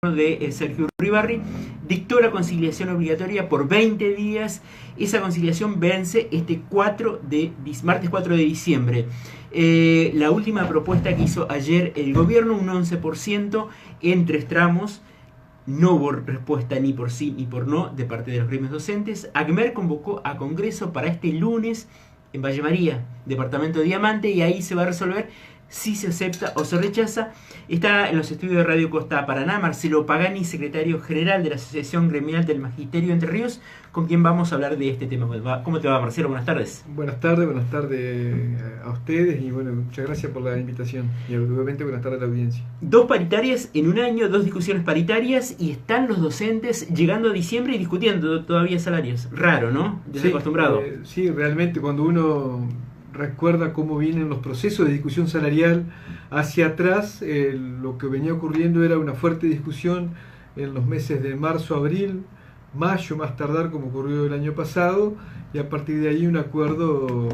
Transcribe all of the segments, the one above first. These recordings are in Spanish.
de Sergio Uribarri, dictó la conciliación obligatoria por 20 días. Esa conciliación vence este martes 4 de diciembre. La última propuesta que hizo ayer el gobierno, un 11% en 3 tramos. No hubo respuesta ni por sí ni por no de parte de los gremios docentes. ACMER convocó a Congreso para este lunes en Valle María, departamento de Diamante, y ahí se va a resolver si se acepta o se rechaza. Está en los estudios de Radio Costa Paraná Marcelo Pagani, secretario general de la Asociación Gremial del Magisterio Entre Ríos, con quien vamos a hablar de este tema. ¿Cómo te va, Marcelo? Buenas tardes. Buenas tardes a ustedes y bueno, muchas gracias por la invitación y obviamente buenas tardes a la audiencia. 2 paritarias en un año, 2 discusiones paritarias, y están los docentes llegando a diciembre y discutiendo todavía salarios. Raro, ¿no? Desacostumbrado. Sí, realmente cuando uno recuerda cómo vienen los procesos de discusión salarial hacia atrás, lo que venía ocurriendo era una fuerte discusión en los meses de marzo, abril, mayo más tardar, como ocurrió el año pasado, y a partir de ahí un acuerdo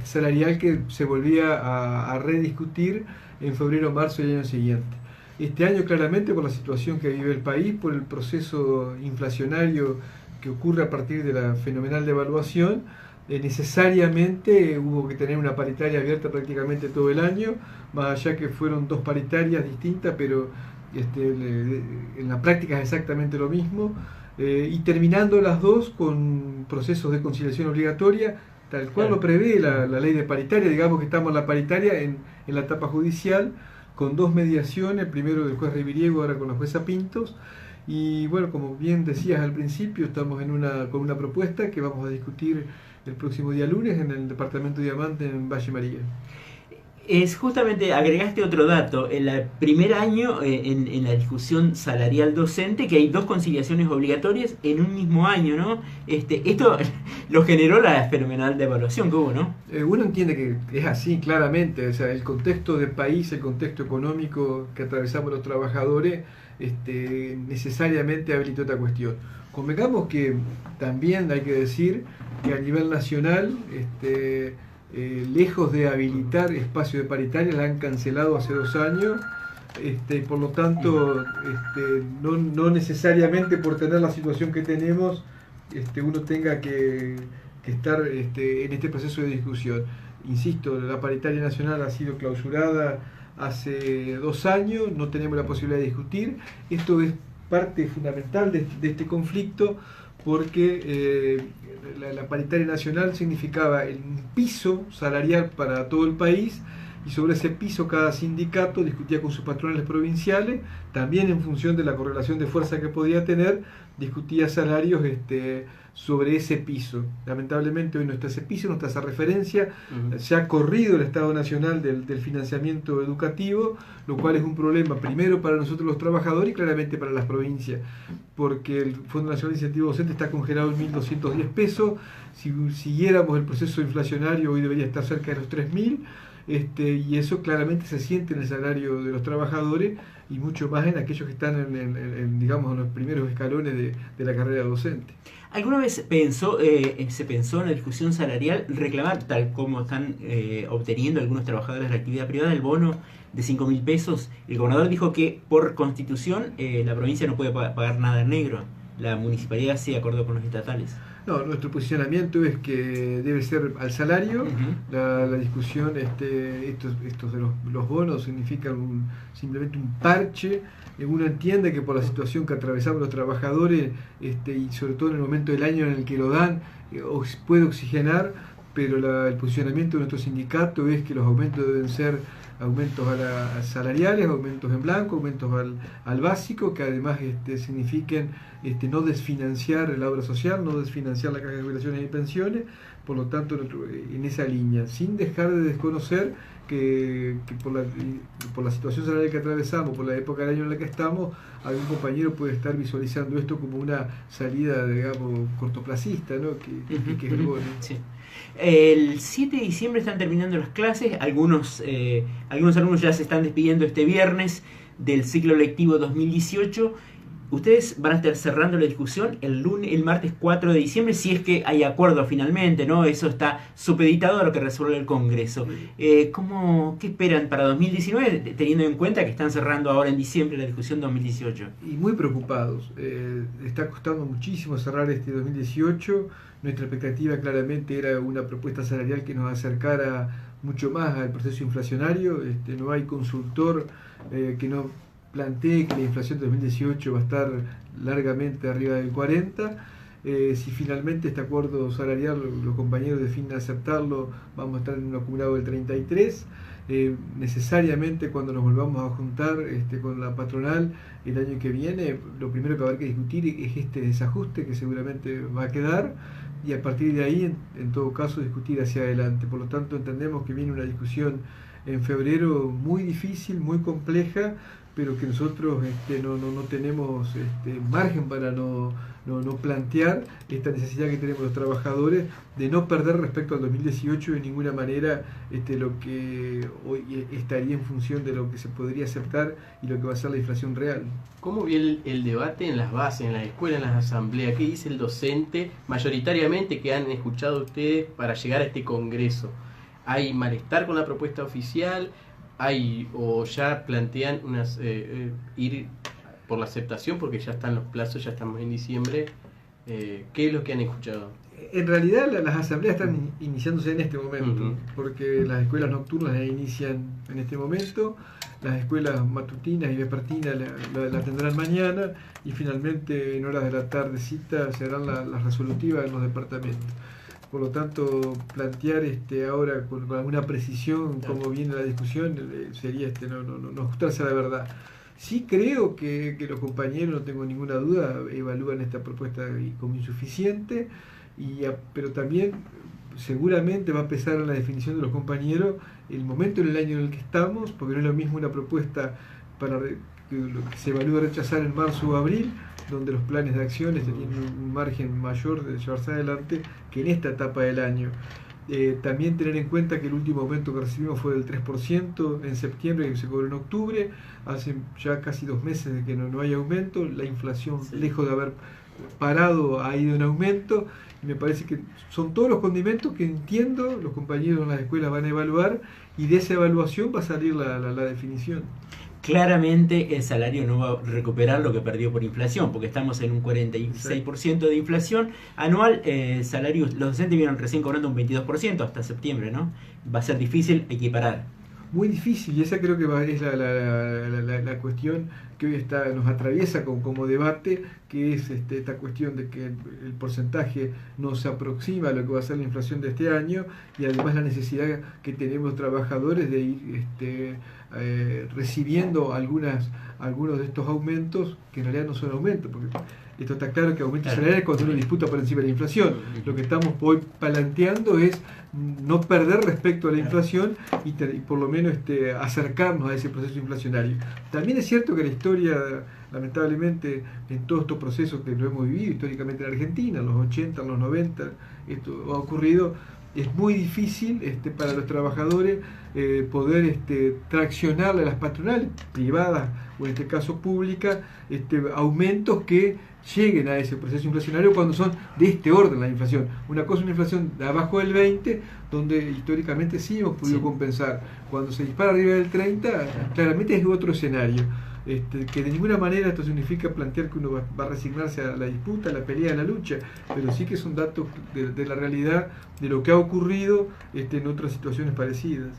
salarial que se volvía a rediscutir en febrero, marzo del año siguiente. Este año claramente por la situación que vive el país, por el proceso inflacionario que ocurre a partir de la fenomenal devaluación, necesariamente hubo que tener una paritaria abierta prácticamente todo el año, más allá que fueron 2 paritarias distintas, pero en la práctica es exactamente lo mismo, y terminando las 2 con procesos de conciliación obligatoria, tal cual lo prevé la ley de paritaria. Digamos que estamos en la paritaria en la etapa judicial, con 2 mediaciones, primero del juez Riviriego, ahora con la jueza Pintos. Y bueno, como bien decías al principio, estamos con una propuesta que vamos a discutir el próximo día lunes en el departamento de Diamante en Valle María. Es justamente, agregaste otro dato, en el primer año en la discusión salarial docente, que hay 2 conciliaciones obligatorias en un mismo año, ¿no? Esto lo generó la fenomenal devaluación que hubo, ¿no? Uno entiende que es así, claramente, o sea, el contexto del país, el contexto económico que atravesamos los trabajadores, necesariamente habilita otra cuestión. Convengamos que también hay que decir que a nivel nacional, lejos de habilitar espacios de paritarias, la han cancelado hace 2 años, por lo tanto, no necesariamente por tener la situación que tenemos, uno tenga que estar en este proceso de discusión. Insisto, la paritaria nacional ha sido clausurada hace 2 años, no tenemos la posibilidad de discutir. Esto es parte fundamental de este conflicto, porque la paritaria nacional significaba un piso salarial para todo el país, y sobre ese piso cada sindicato discutía con sus patrones provinciales, también en función de la correlación de fuerza que podía tener, discutía salarios sobre ese piso. Lamentablemente hoy no está ese piso, no está esa referencia. Se ha corrido el Estado Nacional del financiamiento educativo, lo cual es un problema primero para nosotros los trabajadores y claramente para las provincias, porque el Fondo Nacional de Incentivo Docente está congelado en 1.210 pesos. Si siguiéramos el proceso inflacionario hoy debería estar cerca de los 3.000, y eso claramente se siente en el salario de los trabajadores y mucho más en aquellos que están en los primeros escalones de la carrera docente. ¿Alguna vez se pensó en la discusión salarial reclamar, tal como están obteniendo algunos trabajadores de la actividad privada, el bono de 5.000 pesos? El gobernador dijo que por constitución la provincia no puede pagar nada en negro. La municipalidad sí acordó con los estatales. No, nuestro posicionamiento es que debe ser al salario. La discusión, estos de los bonos significan simplemente un parche. Uno entiende que por la situación que atravesamos los trabajadores, y sobre todo en el momento del año en el que lo dan, puede oxigenar, pero el posicionamiento de nuestro sindicato es que los aumentos deben ser aumentos salariales, aumentos en blanco, aumentos al básico, que además signifiquen no desfinanciar la obra social, no desfinanciar la caja de jubilaciones y pensiones. Por lo tanto, en esa línea, sin dejar de desconocer que por la situación salarial que atravesamos, por la época del año en la que estamos, algún compañero puede estar visualizando esto como una salida, digamos, cortoplacista, ¿no? que es bueno. Sí. El 7 de diciembre están terminando las clases, algunos alumnos ya se están despidiendo este viernes del ciclo lectivo 2018. ustedes van a estar cerrando la discusión el martes 4 de diciembre, si es que hay acuerdo finalmente, ¿no? Eso está supeditado a lo que resuelve el Congreso. ¿Qué esperan para 2019, teniendo en cuenta que están cerrando ahora en diciembre la discusión 2018? Y muy preocupados. Está costando muchísimo cerrar este 2018. Nuestra expectativa claramente era una propuesta salarial que nos acercara mucho más al proceso inflacionario. No hay consultor que no plantee que la inflación de 2018 va a estar largamente arriba del 40. Si finalmente este acuerdo salarial los compañeros definen aceptarlo, vamos a estar en un acumulado del 33. Necesariamente cuando nos volvamos a juntar con la patronal el año que viene, lo primero que va a haber que discutir es este desajuste que seguramente va a quedar, y a partir de ahí en todo caso discutir hacia adelante. Por lo tanto entendemos que viene una discusión en febrero muy difícil, muy compleja, pero que nosotros no tenemos margen para no plantear esta necesidad que tenemos los trabajadores de no perder respecto al 2018 de ninguna manera lo que hoy estaría en función de lo que se podría aceptar y lo que va a ser la inflación real. ¿Cómo viene el debate en las bases, en las escuelas, en las asambleas? ¿Qué dice el docente mayoritariamente que han escuchado ustedes para llegar a este congreso? ¿Hay malestar con la propuesta oficial? ¿O ya plantean ir por la aceptación porque ya están los plazos, ya estamos en diciembre? ¿Qué es lo que han escuchado? En realidad las asambleas están iniciándose en este momento, porque las escuelas nocturnas las inician en este momento, las escuelas matutinas y vespertinas la tendrán mañana, y finalmente en horas de la tardecita se harán las resolutivas en los departamentos. Por lo tanto, plantear ahora con alguna precisión cómo viene la discusión sería no ajustarse a la verdad. Sí creo que los compañeros, no tengo ninguna duda, evalúan esta propuesta como insuficiente, pero también seguramente va a pesar en la definición de los compañeros el momento en el año en el que estamos, porque no es lo mismo una propuesta que se evalúa rechazar en marzo o abril, donde los planes de acciones tienen un margen mayor de llevarse adelante, que en esta etapa del año. También tener en cuenta que el último aumento que recibimos fue del 3% en septiembre, que se cobró en octubre. Hace ya casi 2 meses de que no hay aumento. La inflación, lejos de haber parado, ha ido en aumento, y me parece que son todos los condimentos que entiendo los compañeros en las escuelas van a evaluar, y de esa evaluación va a salir la definición. Claramente el salario no va a recuperar lo que perdió por inflación, porque estamos en un 46% de inflación anual. Salarios, los docentes vienen recién cobrando un 22% hasta septiembre, ¿no? Va a ser difícil equiparar. Muy difícil, y esa creo que es la cuestión que hoy nos atraviesa como debate, que es esta cuestión de que el porcentaje no se aproxima a lo que va a ser la inflación de este año, y además la necesidad que tenemos los trabajadores de ir recibiendo algunos de estos aumentos, que en realidad no son aumentos, porque esto está claro que aumentos salariales cuando uno disputa por encima de la inflación. Lo que estamos hoy planteando es no perder respecto a la inflación y por lo menos acercarnos a ese proceso inflacionario. También es cierto que la historia, lamentablemente, en todos estos procesos que lo hemos vivido históricamente en Argentina, en los 80, en los 90, esto ha ocurrido. Es muy difícil para los trabajadores poder traccionarle a las patronales privadas, o en este caso públicas, aumentos que lleguen a ese proceso inflacionario cuando son de este orden la inflación. Una cosa es una inflación de abajo del 20, donde históricamente sí hemos podido compensar. Cuando se dispara arriba del 30, claramente es otro escenario. Que de ninguna manera esto significa plantear que uno va a resignarse a la disputa, a la pelea, a la lucha, pero sí que son datos de la realidad de lo que ha ocurrido en otras situaciones parecidas.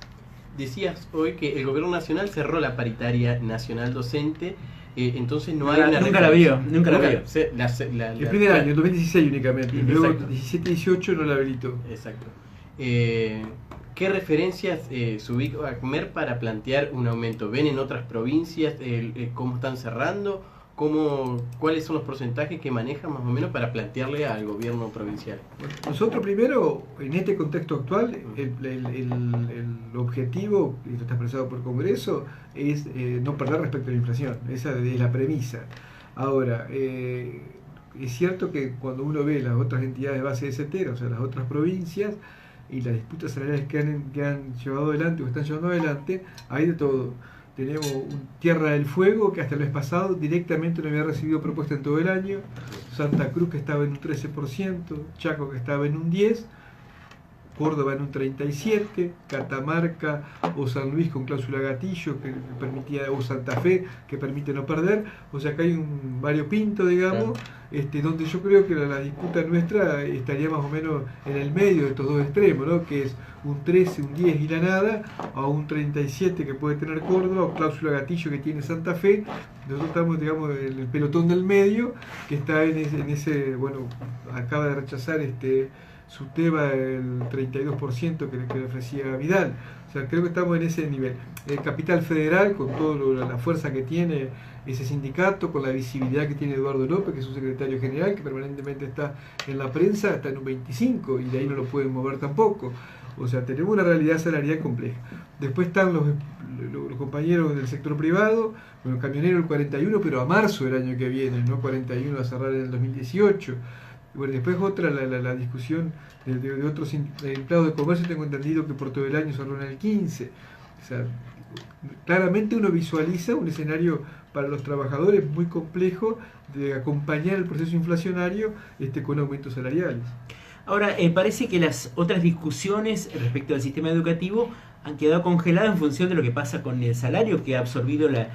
Decías hoy que el gobierno nacional cerró la paritaria nacional docente, entonces no hay una nunca la vio. El primer año, el 2016 únicamente, luego 17-18 no la habilitó. Exacto. ¿Qué referencias se ubica ACMER para plantear un aumento? ¿Ven en otras provincias cómo están cerrando? ¿Cuáles son los porcentajes que manejan más o menos para plantearle al gobierno provincial? Bueno, nosotros primero, en este contexto actual, el objetivo, y esto está expresado por el Congreso, es no perder respecto a la inflación. Esa es la premisa. Ahora, es cierto que cuando uno ve las otras entidades de base de CETERA, o sea, las otras provincias, y las disputas salariales que han llevado adelante o están llevando adelante, hay de todo. tenemos Tierra del Fuego, que hasta el mes pasado directamente no había recibido propuesta en todo el año, Santa Cruz que estaba en un 13%, Chaco que estaba en un 10%, Córdoba en un 37%, Catamarca o San Luis con cláusula gatillo que permitía, o Santa Fe que permite no perder. O sea que hay un variopinto, digamos, donde yo creo que la disputa nuestra estaría más o menos en el medio de estos dos extremos, ¿no? Que es un 13, un 10 y la nada, a un 37 que puede tener Córdoba, o cláusula gatillo que tiene Santa Fe. Nosotros estamos, digamos, en el pelotón del medio, que está en ese bueno, acaba de rechazar su tema el 32% que le ofrecía Vidal. O sea, creo que estamos en ese nivel. El Capital Federal, con toda la fuerza que tiene ese sindicato, con la visibilidad que tiene Eduardo López, que es su secretario general, que permanentemente está en la prensa, está en un 25% y de ahí no lo pueden mover tampoco. O sea, tenemos una realidad salarial compleja. Después están los compañeros del sector privado, bueno, camionero el 41%, pero a marzo del año que viene, no 41% a cerrar en el 2018. Bueno, después otra, la discusión de otros empleados de comercio, tengo entendido que por todo el año cerró en el 15%. O sea, claramente uno visualiza un escenario para los trabajadores muy complejo de acompañar el proceso inflacionario con aumentos salariales. Ahora, parece que las otras discusiones respecto al sistema educativo han quedado congeladas en función de lo que pasa con el salario, que ha absorbido la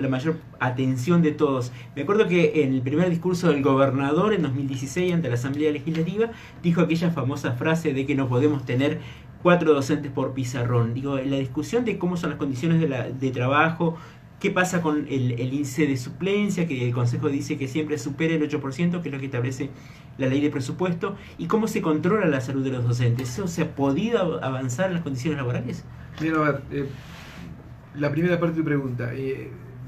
mayor atención de todos. Me acuerdo que en el primer discurso del gobernador en 2016 ante la Asamblea Legislativa dijo aquella famosa frase de que no podemos tener 4 docentes por pizarrón. Digo, la discusión de cómo son las condiciones de trabajo, qué pasa con el índice de suplencia, que el Consejo dice que siempre supere el 8%, que es lo que establece la ley de presupuesto, y cómo se controla la salud de los docentes. ¿Eso se ha podido avanzar en las condiciones laborales? Bien, a ver, la primera parte de tu pregunta,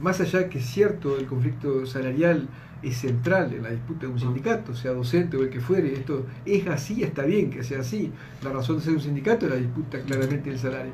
más allá que es cierto, el conflicto salarial es central en la disputa de un sindicato, sea docente o el que fuere, esto es así, está bien que sea así. La razón de ser un sindicato es la disputa claramente del salario.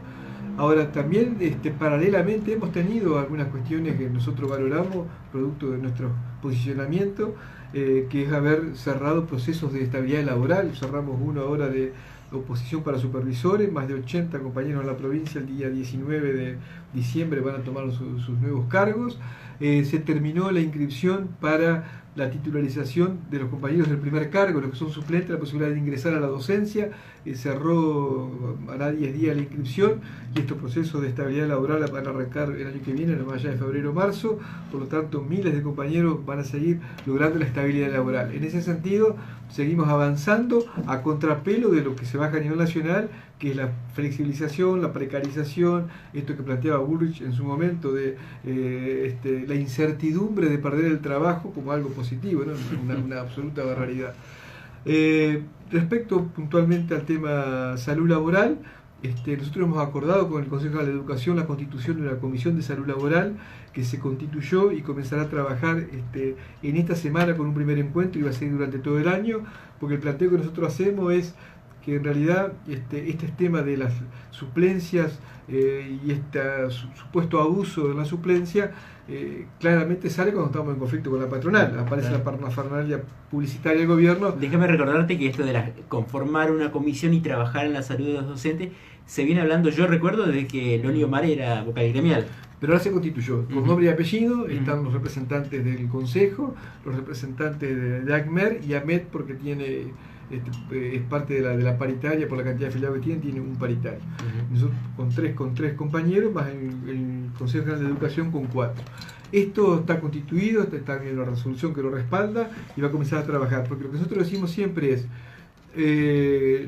Ahora, también paralelamente hemos tenido algunas cuestiones que nosotros valoramos, producto de nuestro posicionamiento, que es haber cerrado procesos de estabilidad laboral. Cerramos uno ahora de oposición para supervisores, más de 80 compañeros en la provincia el día 19 de diciembre van a tomar sus nuevos cargos. Se terminó la inscripción para la titularización de los compañeros del primer cargo, los que son suplentes, la posibilidad de ingresar a la docencia. Cerró, hará 10 días la inscripción, y estos procesos de estabilidad laboral van a arrancar el año que viene, no más allá de febrero o marzo. Por lo tanto, miles de compañeros van a seguir logrando la estabilidad laboral. En ese sentido, seguimos avanzando a contrapelo de lo que se baja a nivel nacional, que es la flexibilización, la precarización, esto que planteaba Bullrich en su momento, de la incertidumbre de perder el trabajo como algo positivo, ¿no? Una absoluta barbaridad. Respecto puntualmente al tema salud laboral, nosotros hemos acordado con el Consejo de la Educación la constitución de una comisión de salud laboral que se constituyó y comenzará a trabajar en esta semana con un primer encuentro y va a seguir durante todo el año, porque el planteo que nosotros hacemos es que en realidad este tema de las suplencias y este supuesto abuso de la suplencia claramente sale cuando estamos en conflicto con la patronal. Aparece la parafernalia publicitaria del gobierno. Déjame recordarte que esto de conformar una comisión y trabajar en la salud de los docentes se viene hablando, yo recuerdo, desde que Loni Omar era vocal gremial. Pero ahora se constituyó, con nombre y apellido, están los representantes del Consejo, los representantes de ACMER y AMET, porque tiene es parte de la paritaria, por la cantidad de afiliados que tiene un paritario. Nosotros con tres compañeros, más el Consejo General de Educación con 4. Esto está constituido, está en la resolución que lo respalda y va a comenzar a trabajar, porque lo que nosotros decimos siempre es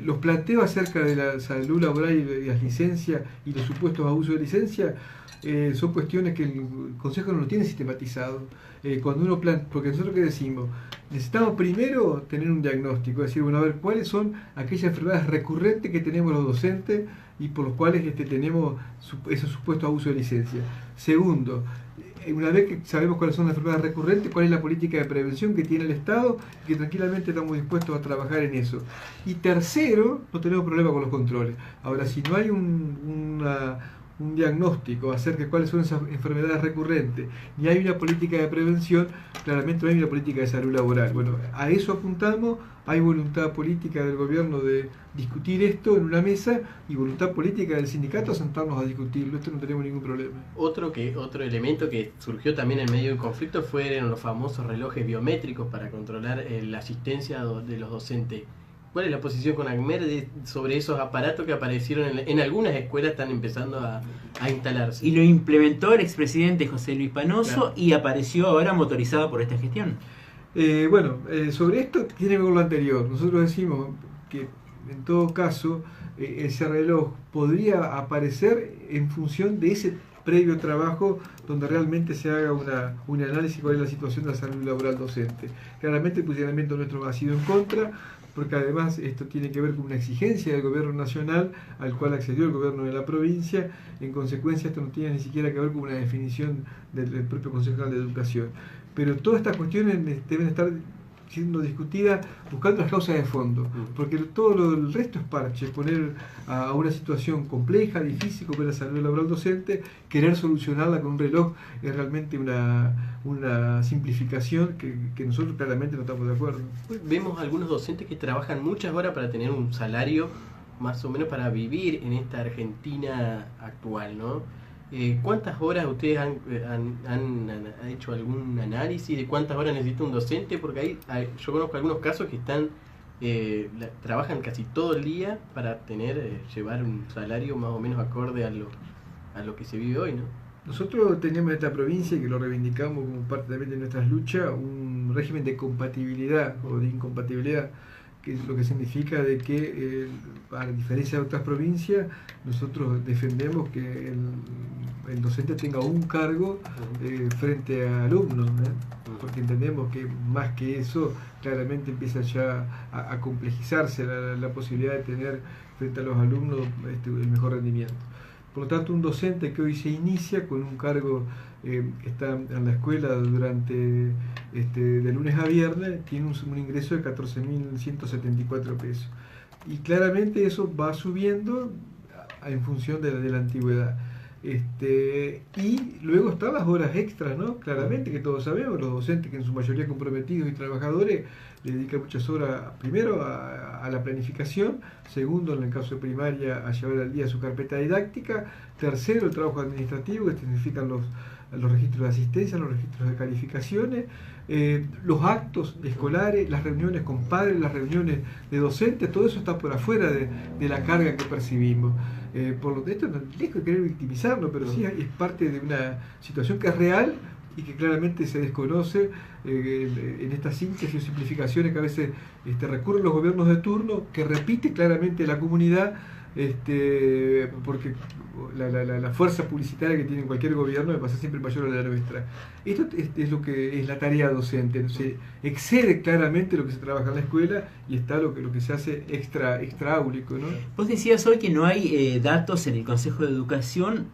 los planteos acerca de la salud laboral y las licencias y los supuestos abusos de licencia son cuestiones que el Consejo no lo tiene sistematizado. Cuando uno porque nosotros ¿qué decimos? Necesitamos primero tener un diagnóstico, es decir, bueno, a ver cuáles son aquellas enfermedades recurrentes que tenemos los docentes y por los cuales tenemos esos supuestos abusos de licencia. Segundo, una vez que sabemos cuáles son las enfermedades recurrentes, cuál es la política de prevención que tiene el Estado, y que tranquilamente estamos dispuestos a trabajar en eso. Y tercero, no tenemos problema con los controles. Ahora, si no hay un un diagnóstico acerca de cuáles son esas enfermedades recurrentes, ni hay una política de prevención, claramente no hay una política de salud laboral. Bueno, a eso apuntamos, hay voluntad política del gobierno de discutir esto en una mesa y voluntad política del sindicato a sentarnos a discutirlo, esto no tenemos ningún problema. Otro elemento que surgió también en medio del conflicto fueron los famosos relojes biométricos para controlar la asistencia de los docentes. ¿Cuál es la posición con ACMER sobre esos aparatos que aparecieron en algunas escuelas, están empezando a instalarse? Y lo implementó el expresidente José Luis Panoso, claro, y apareció ahora motorizado por esta gestión. Sobre esto tiene que ver con lo anterior. Nosotros decimos que en todo caso ese reloj podría aparecer en función de ese previo trabajo donde realmente se haga un análisis de cuál es la situación de la salud laboral docente. Claramente el posicionamiento nuestro ha sido en contra, porque además esto tiene que ver con una exigencia del gobierno nacional al cual accedió el gobierno de la provincia. En consecuencia esto no tiene ni siquiera que ver con una definición del propio Consejo General de Educación. Pero todas estas cuestiones deben estar siendo discutidas buscando las causas de fondo, porque todo el resto es parche, poner a una situación compleja, difícil como es la salud laboral docente, querer solucionarla con un reloj es realmente una simplificación que nosotros claramente no estamos de acuerdo. Vemos algunos docentes que trabajan muchas horas para tener un salario más o menos para vivir en esta Argentina actual, ¿no? ¿Cuántas horas ustedes han hecho algún análisis de cuántas horas necesita un docente? Porque yo conozco algunos casos que trabajan casi todo el día para llevar un salario más o menos acorde a lo que se vive hoy, ¿no? Nosotros tenemos en esta provincia, que lo reivindicamos como parte también de nuestras luchas, un régimen de compatibilidad o de incompatibilidad, que es lo que significa de que, a diferencia de otras provincias, nosotros defendemos que el docente tenga un cargo frente a alumnos, porque entendemos que más que eso, claramente empieza ya a complejizarse la posibilidad de tener frente a los alumnos el mejor rendimiento. Por lo tanto, un docente que hoy se inicia con un cargo que está en la escuela de lunes a viernes, tiene un ingreso de 14.174 pesos. Y claramente eso va subiendo en función de la antigüedad. Y luego están las horas extras, ¿no? Claramente que todos sabemos, los docentes que en su mayoría comprometidos y trabajadores le dedican muchas horas, primero a la planificación, segundo en el caso de primaria a llevar al día su carpeta didáctica, tercero el trabajo administrativo, que significan los registros de asistencia, los registros de calificaciones, los actos escolares, las reuniones con padres, las reuniones de docentes, todo eso está por afuera de la carga que percibimos. Por lo tanto, no dejo de querer victimizarlo, pero sí es parte de una situación que es real y que claramente se desconoce en estas síntesis o simplificaciones que a veces recurren los gobiernos de turno, que repite claramente la comunidad, porque la fuerza publicitaria que tiene cualquier gobierno me pasa siempre mayor a la nuestra. Esto es lo que es la tarea docente, se excede claramente lo que se trabaja en la escuela y está lo que se hace extraáulico, ¿no? Vos decías hoy que no hay datos en el Consejo de Educación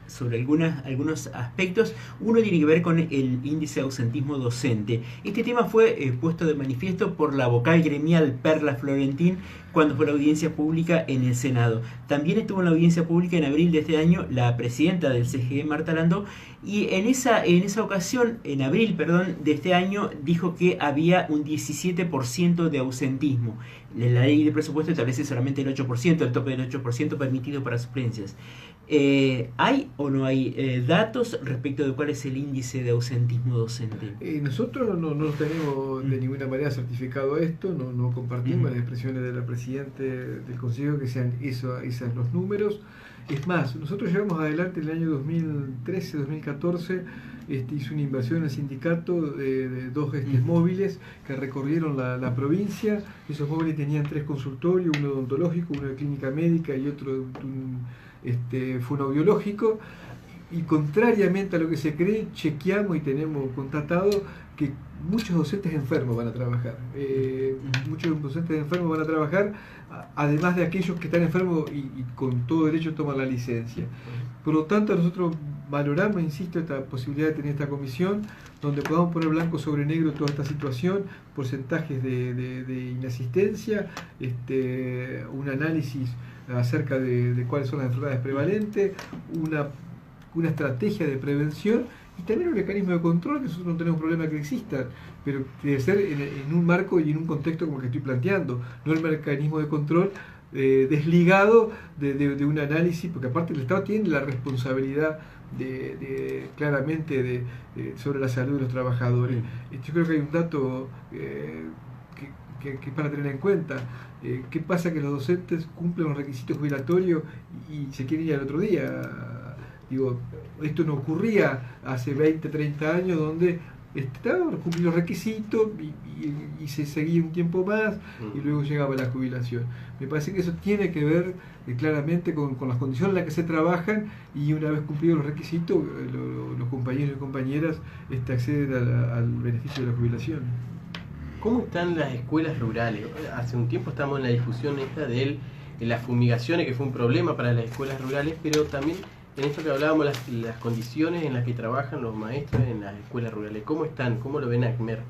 sobre algunos aspectos. Uno tiene que ver con el índice de ausentismo docente. Este tema fue puesto de manifiesto por la vocal gremial Perla Florentín cuando fue la audiencia pública en el Senado. También estuvo en la audiencia pública en abril de este año la presidenta del CGE, Marta Landó, y en esa ocasión, en abril, de este año, dijo que había un 17% de ausentismo. La ley de presupuesto establece solamente el 8%, el tope del 8% permitido para suplencias. ¿Hay o no hay datos respecto de cuál es el índice de ausentismo docente? Nosotros no tenemos de ninguna manera certificado esto, no compartimos las expresiones de la Presidente del Consejo que sean esos los números. Es más, nosotros llevamos adelante en el año 2013-2014, hizo una inversión en el sindicato de dos móviles que recorrieron la provincia. Esos móviles tenían 3 consultorios, uno odontológico, uno de clínica médica y otro fonoaudiológico, y contrariamente a lo que se cree, chequeamos y tenemos constatado que muchos docentes enfermos van a trabajar. Muchos docentes enfermos van a trabajar, además de aquellos que están enfermos y con todo derecho toman la licencia. Por lo tanto, nosotros valoramos, insisto, esta posibilidad de tener esta comisión donde podamos poner blanco sobre negro toda esta situación, porcentajes de inasistencia, un análisis acerca de cuáles son las enfermedades prevalentes, una estrategia de prevención y también un mecanismo de control, que nosotros no tenemos problema que existan, pero debe ser en un marco y en un contexto como el que estoy planteando, no el mecanismo de control desligado de un análisis, porque aparte el Estado tiene la responsabilidad claramente sobre la salud de los trabajadores. Yo creo que hay un dato que es para tener en cuenta. ¿Qué pasa? Que los docentes cumplen los requisitos jubilatorios y se quieren ir al otro día. Digo, esto no ocurría hace 20, 30 años, donde cumplía los requisitos y se seguía un tiempo más y luego llegaba la jubilación. Me parece que eso tiene que ver claramente con las condiciones en las que se trabajan, y una vez cumplidos los requisitos, los compañeros y compañeras acceden al beneficio de la jubilación. ¿Cómo están las escuelas rurales? Hace un tiempo estamos en la discusión esta de las fumigaciones, que fue un problema para las escuelas rurales, pero también en esto que hablábamos, las condiciones en las que trabajan los maestros en las escuelas rurales. ¿Cómo están? ¿Cómo lo ven ACMER?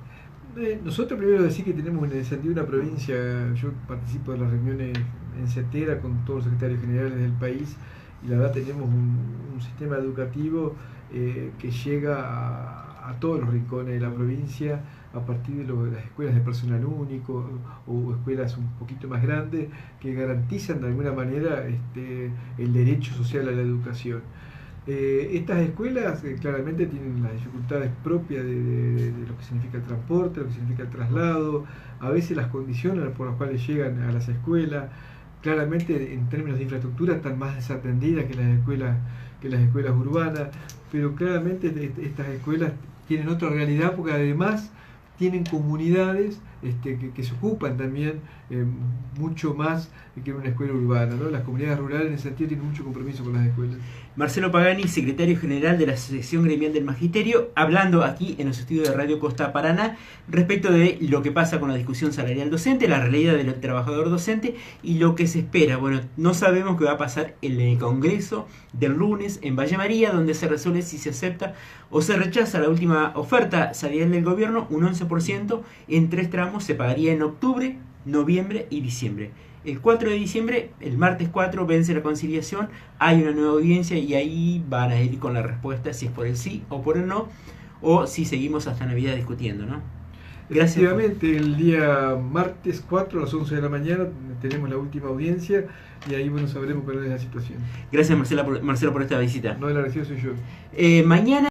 Nosotros primero decir que tenemos en el sentido de una provincia, yo participo de las reuniones en CETERA con todos los secretarios generales del país, y la verdad tenemos un sistema educativo que llega a todos los rincones de la provincia, a partir de las escuelas de personal único o escuelas un poquito más grandes, que garantizan de alguna manera el derecho social a la educación. Estas escuelas claramente tienen las dificultades propias de lo que significa el transporte, lo que significa el traslado, a veces las condiciones por las cuales llegan a las escuelas. Claramente en términos de infraestructura están más desatendidas que las escuelas urbanas, pero claramente estas escuelas tienen otra realidad, porque además tienen comunidades que se ocupan también mucho más que en una escuela urbana, ¿no? Las comunidades rurales en ese sentido tienen mucho compromiso con las escuelas. Marcelo Pagani, secretario general de la Asociación Gremial del Magisterio, hablando aquí en los estudios de Radio Costa Paraná respecto de lo que pasa con la discusión salarial docente, la realidad del trabajador docente y lo que se espera. Bueno, no sabemos qué va a pasar en el Congreso del lunes en Valle María, donde se resuelve si se acepta o se rechaza la última oferta salarial del gobierno, un 11% en 3 tramos, se pagaría en octubre, noviembre y diciembre. El 4 de diciembre, el martes 4, vence la conciliación, hay una nueva audiencia y ahí van a ir con la respuesta si es por el sí o por el no, o si seguimos hasta Navidad discutiendo, ¿no? Gracias. Efectivamente, el día martes 4 a las 11 de la mañana tenemos la última audiencia y ahí sabremos cuál es la situación. Gracias, Marcelo, por esta visita. No, el agradecido soy yo. Mañana